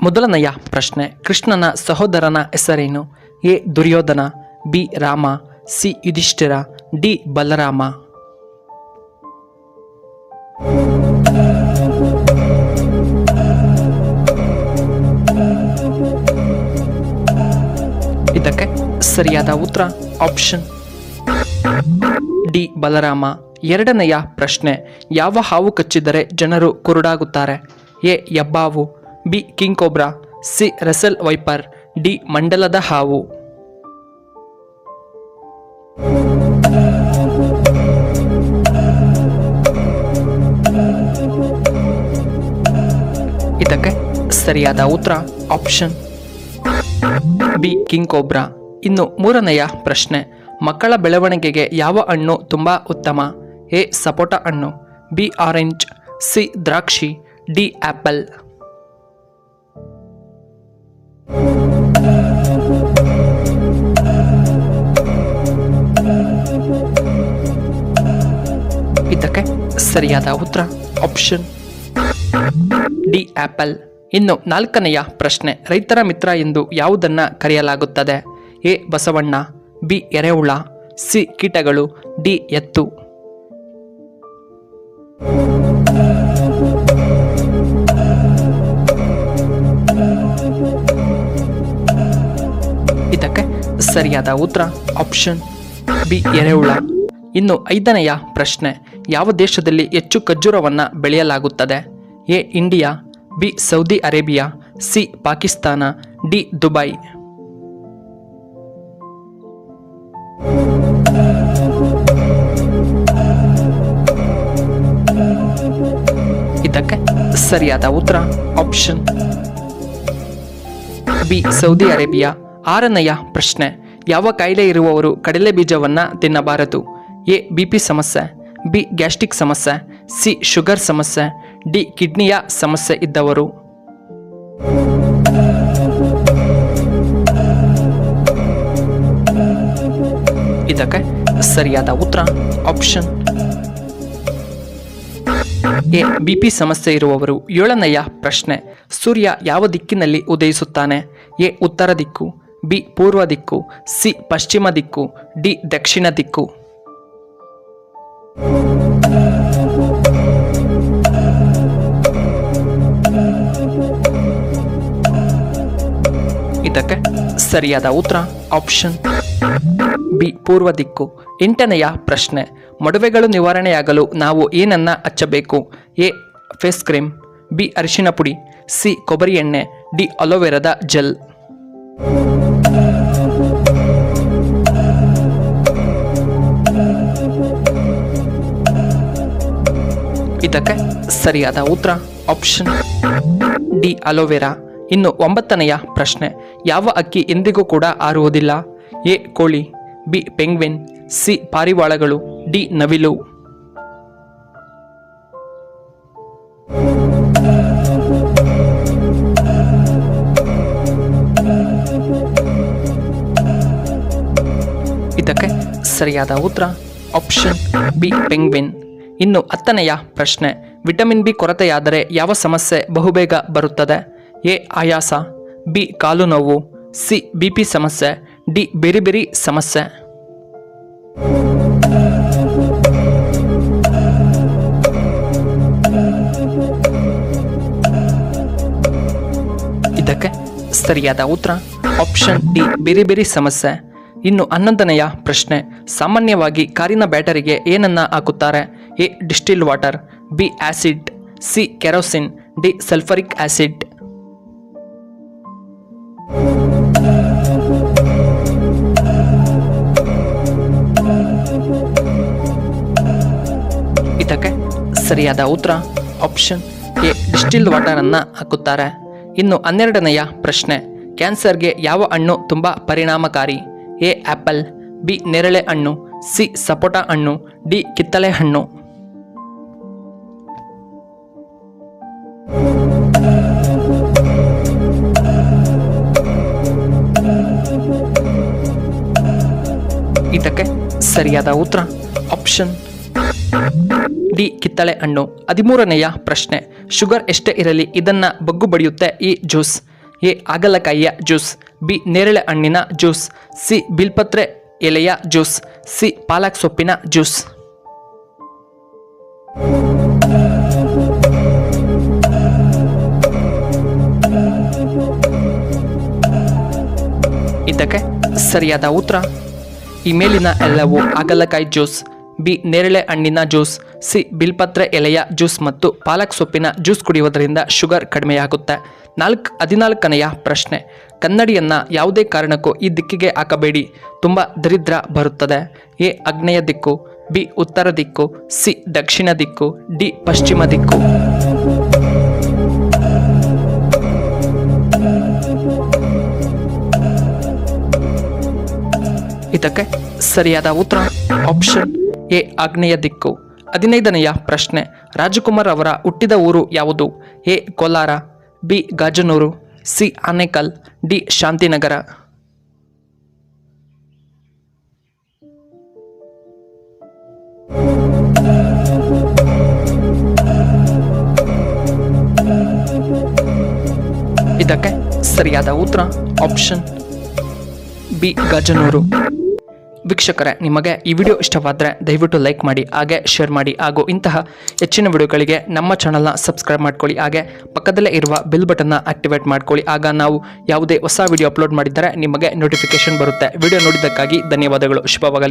ಮೊದಲನೆಯ ಪ್ರಶ್ನೆ, ಕೃಷ್ಣನ ಸಹೋದರನ ಹೆಸರೇನು? A Duryodhana, B Rama, C Yudhishthira, D Balarama. ಇದಕ್ಕೆ ಸರಿಯಾದ ಉತ್ತರ ಆಪ್ಷನ್ ಡಿ ಬಲರಾಮ. ಎರಡನೆಯ ಪ್ರಶ್ನೆ, ಯಾವ ಹಾವು ಕಚ್ಚಿದರೆ ಜನರು ಕುರುಡಾಗುತ್ತಾರೆ? ಎ ಹೆಬ್ಬಾವು, B king cobra, C Russell viper, D ಮಂಡಲದ ಹಾವು. ಇದಕ್ಕೆ ಸರಿಯಾದ ಉತ್ತರ ಆಪ್ಷನ್ ಬಿ ಕಿಂಗ್ ಕೋಬ್ರಾ. ಇನ್ನು ಮೂರನೆಯ ಪ್ರಶ್ನೆ, ಮಕ್ಕಳ ಬೆಳವಣಿಗೆಗೆ ಯಾವ ಹಣ್ಣು ತುಂಬ ಉತ್ತಮ? ಎ ಸಪೋಟ ಹಣ್ಣು, ಬಿ ಆರೆಂಜ್, ಸಿ ದ್ರಾಕ್ಷಿ, ಡಿ ಆಪಲ್. ಇದಕ್ಕೆ ಸರಿಯಾದ ಉತ್ತರ ಆಪ್ಷನ್ ಡಿ ಆಪಲ್. ಇನ್ನು ನಾಲ್ಕನೆಯ ಪ್ರಶ್ನೆ, ರೈತರ ಮಿತ್ರ ಎಂದು ಯಾವುದನ್ನು ಕರೆಯಲಾಗುತ್ತದೆ? ಎ ಬಸವಣ್ಣ, ಬಿ ಎರೆಹುಳ, ಸಿ ಕೀಟಗಳು, ಡಿ ಎತ್ತು. ಇದಕ್ಕೆ ಸರಿಯಾದ ಉತ್ತರ ಆಪ್ಷನ್ ಬಿ ಎರೆಹುಳ. ಇನ್ನು ಐದನೆಯ ಪ್ರಶ್ನೆ, ಯಾವ ದೇಶದಲ್ಲಿ ಹೆಚ್ಚು ಖರ್ಜೂರವನ್ನು ಬೆಳೆಯಲಾಗುತ್ತದೆ? A India, B Saudi Arabia, C Pakistan, D Dubai. ಇದಕ್ಕೆ ಸರಿಯಾದ ಉತ್ತರ ಆಪ್ಷನ್ ಬಿ ಸೌದಿ ಅರೇಬಿಯಾ. ಆರನೆಯ ಪ್ರಶ್ನೆ, ಯಾವ ಕಾಯಿಲೆ ಇರುವವರು ಕಡಲೆ ಬೀಜವನ್ನು ತಿನ್ನಬಾರದು? ಎ ಬಿಪಿ ಸಮಸ್ಯೆ, ಬಿ ಗ್ಯಾಸ್ಟ್ರಿಕ್ ಸಮಸ್ಯೆ, ಸಿ ಶುಗರ್ ಸಮಸ್ಯೆ, ಡಿ ಕಿಡ್ನಿಯ ಸಮಸ್ಯೆ ಇದ್ದವರು. ಇದಕ್ಕೆ ಸರಿಯಾದ ಉತ್ತರ ಆಪ್ಷನ್ ಎ ಬಿಪಿ ಸಮಸ್ಯೆ ಇರುವವರು. ಏಳನೆಯ ಪ್ರಶ್ನೆ, ಸೂರ್ಯ ಯಾವ ದಿಕ್ಕಿನಲ್ಲಿ ಉದಯಿಸುತ್ತಾನೆ? ಎ ಉತ್ತರ ದಿಕ್ಕು, ಬಿ ಪೂರ್ವ ದಿಕ್ಕು, ಸಿ ಪಶ್ಚಿಮ ದಿಕ್ಕು, ಡಿ ದಕ್ಷಿಣ ದಿಕ್ಕು. ಇದಕ್ಕೆ ಸರಿಯಾದ ಉತ್ತರ ಆಪ್ಷನ್ ಬಿ ಪೂರ್ವ ದಿಕ್ಕು. ಎಂಟನೆಯ ಪ್ರಶ್ನೆ, ಮೊಡವೆಗಳು ನಿವಾರಣೆಯಾಗಲು ನಾವು ಏನನ್ನ ಹಚ್ಚಬೇಕು? ಎ ಫೇಸ್ ಕ್ರೀಮ್, ಬಿ ಅರಿಶಿನ ಪುಡಿ, ಸಿ ಕೊಬ್ಬರಿ ಎಣ್ಣೆ, ಡಿ ಅಲೋವೆರಾದ ಜೆಲ್. ಇದಕ್ಕೆ ಸರಿಯಾದ ಉತ್ತರ ಆಪ್ಷನ್ ಡಿ ಅಲೋವೆರಾ. ಇನ್ನು ಒಂಬತ್ತನೆಯ ಪ್ರಶ್ನೆ, ಯಾವ ಅಕ್ಕಿ ಎಂದಿಗೂ ಕೂಡ ಹಾರುವುದಿಲ್ಲ? ಎ ಕೋಳಿ, ಬಿ ಪೆಂಗ್ವಿನ್, ಸಿ ಪಾರಿವಾಳಗಳು, ಡಿ ನವಿಲು. ಇದಕ್ಕೆ ಸರಿಯಾದ ಉತ್ತರ ಆಪ್ಷನ್ ಬಿ ಪೆಂಗ್ವಿನ್. ಇನ್ನು ಹತ್ತನೆಯ ಪ್ರಶ್ನೆ, ವಿಟಮಿನ್ ಬಿ ಕೊರತೆಯಾದರೆ ಯಾವ ಸಮಸ್ಯೆ ಬಹುಬೇಗ ಬರುತ್ತದೆ? ಎ ಆಯಾಸ, ಬಿ ಕಾಲು ನೋವು, ಸಿ ಬಿಪಿ ಸಮಸ್ಯೆ, ಡಿ ಬೇರೆ ಬೇರೆ ಸಮಸ್ಯೆ. ಇದಕ್ಕೆ ಸರಿಯಾದ ಉತ್ತರ ಆಪ್ಷನ್ ಡಿ ಬೇರೆ ಬೇರೆ ಸಮಸ್ಯೆ. ಇನ್ನು 11ನೆಯ ಪ್ರಶ್ನೆ, ಸಾಮಾನ್ಯವಾಗಿ ಕಾರಿನ ಬ್ಯಾಟರಿಗೆ ಏನನ್ನ ಹಾಕುತ್ತಾರೆ? A distil water, B acid, C kerosene, D sulphuric acid. ಇದಕ್ಕೆ ಸರಿಯಾದ ಉತ್ತರ ಆಪ್ಷನ್ ಎ ಡಿಸ್ಟಿಲ್ ವಾಟರ್ ಅನ್ನ ಹಾಕುತ್ತಾರೆ. ಇನ್ನು 12ನೆಯ ಪ್ರಶ್ನೆ, ಕ್ಯಾನ್ಸರ್ಗೆ ಯಾವ ಹಣ್ಣು ತುಂಬಾ ಪರಿಣಾಮಕಾರಿ? ಎ ಆಪಲ್, ಬಿ ನೇರಳೆ ಹಣ್ಣು, ಸಿ ಸಪೋಟ ಹಣ್ಣು, ಡಿ ಕಿತ್ತಳೆ ಹಣ್ಣು. ಇದಕ್ಕೆ ಸರಿಯಾದ ಉತ್ತರ ಆಪ್ಷನ್ ಡಿ ಕಿತ್ತಳೆ ಹಣ್ಣು. 13ನೆಯ ಪ್ರಶ್ನೆ, ಶುಗರ್ ಎಷ್ಟೇ ಇರಲಿ ಇದನ್ನ ಬಗ್ಗು ಬಡಿಯುತ್ತೆ ಈ ಜ್ಯೂಸ್? ಎ ಹಾಗಲಕಾಯಿಯ ಜ್ಯೂಸ್, ಬಿ ನೇರಳೆ ಹಣ್ಣಿನ ಜ್ಯೂಸ್, ಸಿ ಬಿಲ್ಪತ್ರೆ ಎಲೆಯ ಜ್ಯೂಸ್, ಸಿ ಪಾಲಕ್ ಸೊಪ್ಪಿನ ಜ್ಯೂಸ್. ಇದಕ್ಕೆ ಸರಿಯಾದ ಉತ್ತರ ಈ ಮೇಲಿನ ಎಲ್ಲವೂ ಹಾಗಲಕಾಯಿ ಜ್ಯೂಸ್, ಬಿ ನೇರಳೆ ಹಣ್ಣಿನ ಜ್ಯೂಸ್, ಸಿ ಬಿಲ್ಪತ್ರೆ ಎಲೆಯ ಜ್ಯೂಸ್ ಮತ್ತು ಪಾಲಕ್ ಸೊಪ್ಪಿನ ಜ್ಯೂಸ್ ಕುಡಿಯುವುದರಿಂದ ಶುಗರ್ ಕಡಿಮೆಯಾಗುತ್ತೆ. 14ನೆಯ ಪ್ರಶ್ನೆ. ಕನ್ನಡಿಯನ್ನು ಯಾವುದೇ ಕಾರಣಕ್ಕೂ ಈ ದಿಕ್ಕಿಗೆ ಹಾಕಬೇಡಿ, ತುಂಬ ದರಿದ್ರ ಬರುತ್ತದೆ. ಎ ಆಗ್ನೇಯ ದಿಕ್ಕು, ಬಿ ಉತ್ತರ ದಿಕ್ಕು, ಸಿ ದಕ್ಷಿಣ ದಿಕ್ಕು, ಡಿ ಪಶ್ಚಿಮ ದಿಕ್ಕು. ಇದಕ್ಕೆ ಸರಿಯಾದ ಉತ್ತರ ಆಪ್ಷನ್ ಎ ಆಗ್ನೇಯ ದಿಕ್ಕು. 15ನೆಯ ಪ್ರಶ್ನೆ. ರಾಜಕುಮಾರ್ ಅವರ ಹುಟ್ಟಿದ ಊರು ಯಾವುದು? A Kolar, B Gajanur, C Anekal, D Shantinagar. ಇದಕ್ಕೆ ಸರಿಯಾದ ಉತ್ತರ ಆಪ್ಷನ್ ಬಿ ಗಾಜನೂರು. ವೀಕ್ಷಕರೇ, ನಿಮಗೆ ಈ ವಿಡಿಯೋ ಇಷ್ಟವಾದರೆ ದಯವಿಟ್ಟು ಲೈಕ್ ಮಾಡಿ, ಹಾಗೆ ಶೇರ್ ಮಾಡಿ, ಹಾಗೂ ಇಂತಹ ಹೆಚ್ಚಿನ ವಿಡಿಯೋಗಳಿಗೆ ನಮ್ಮ ಚಾನಲ್ನ ಸಬ್ಸ್ಕ್ರೈಬ್ ಮಾಡ್ಕೊಳ್ಳಿ. ಹಾಗೆ ಪಕ್ಕದಲ್ಲೇ ಇರುವ ಬೆಲ್ ಬಟನ್ನ ಆಕ್ಟಿವೇಟ್ ಮಾಡ್ಕೊಳ್ಳಿ. ಆಗ ನಾವು ಯಾವುದೇ ಹೊಸ ವಿಡಿಯೋ ಅಪ್ಲೋಡ್ ಮಾಡಿದರೆ ನಿಮಗೆ ನೋಟಿಫಿಕೇಶನ್ ಬರುತ್ತೆ. ವಿಡಿಯೋ ನೋಡಿದ್ದಕ್ಕಾಗಿ ಧನ್ಯವಾದಗಳು. ಶುಭವಾಗಲಿ.